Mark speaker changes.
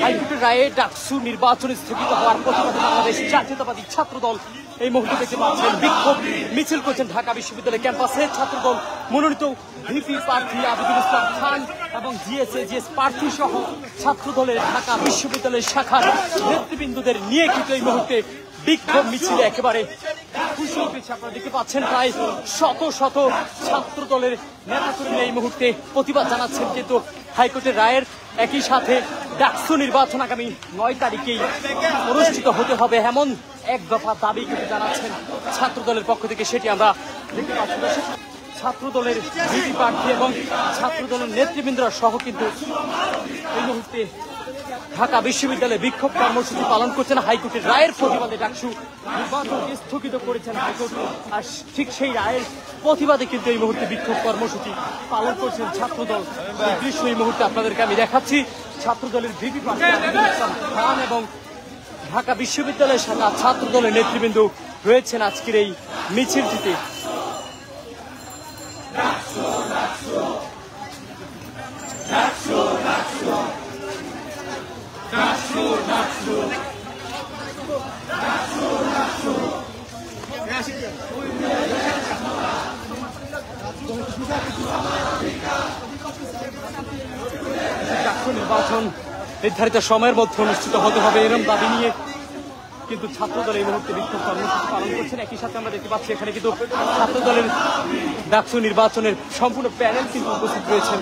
Speaker 1: হাইকোর্টের রায়ে ডাকসু নির্বাচন স্থগিত হওয়ার প্রতিবাদে বাংলাদেশ জাতীয়তাবাদী ছাত্রদল এই মুহূর্তে দেখতে পাচ্ছেন বিক্ষোভ মিছিল করছেন ঢাকা বিশ্ববিদ্যালয় ক্যাম্পাসে। ছাত্রদল মনোনীত ভিপি প্রার্থী আবিদুল ইসলাম খান এবং জিএস প্রার্থী সহ ছাত্রদলের ঢাকা বিশ্ববিদ্যালয়ের শাখার নেতৃবৃন্দদের নিয়ে কিন্তু এই মুহূর্তে বিক্ষোভ মিছিলে একেবারে খুশি হয়েছে। আপনারা দেখতে পাচ্ছেন প্রায় শত শত ছাত্র দলের নেতাকর্মী এই মুহূর্তে প্রতিবাদ জানাচ্ছেন কিন্তু হাইকোর্টের রায়ের। একই সাথে ডাকসু নির্বাচন আগামী 9 তারিখেই অনুষ্ঠিত হতে হবে এমন এক দফা দাবি কিন্তু জানাচ্ছেন ছাত্র দলের পক্ষ থেকে, সেটি আমরা দেখতে পাচ্ছি। ছাত্র দলের ভিপি প্রার্থী এবং ছাত্র দলের নেতৃবৃন্দরা সহ কিন্তু এই মুহূর্তে ঢাকা বিশ্ববিদ্যালয়ে বিক্ষোভ কর্মসূচি পালন করছেন। হাইকোর্টের রায়ের প্রতিবাদে ডাকসু নির্বাচনকে স্থগিত করেছেন হাইকোর্ট, আর ঠিক সেই রায়ের প্রতিবাদে কিন্তু এই মুহূর্তে বিক্ষোভ কর্মসূচি পালন করছেন ছাত্রদল। এই দৃশ্য এই মুহূর্তে আপনাদেরকে আমি দেখাচ্ছি। ছাত্রদলের ভিপি প্রার্থী আবিদুল ইসলাম খান এবং ঢাকা বিশ্ববিদ্যালয়ের শাখা ছাত্রদলের নেতৃবৃন্দ রয়েছেন আজকের এই মিছিলটিতে। নির্বাচন নির্ধারিত সময়ের মধ্যে অনুষ্ঠিত হতে হবে এরকম দাবি নিয়ে কিন্তু ছাত্রদল এই মুহূর্তে বিক্ষোভ কর্মসূচি পালন করছেন। একই সাথে আমরা দেখতে পাচ্ছি এখানে কিন্তু ছাত্রদলের ডাকসু নির্বাচনের সম্পূর্ণ প্যানেল কিন্তু উপস্থিত রয়েছেন।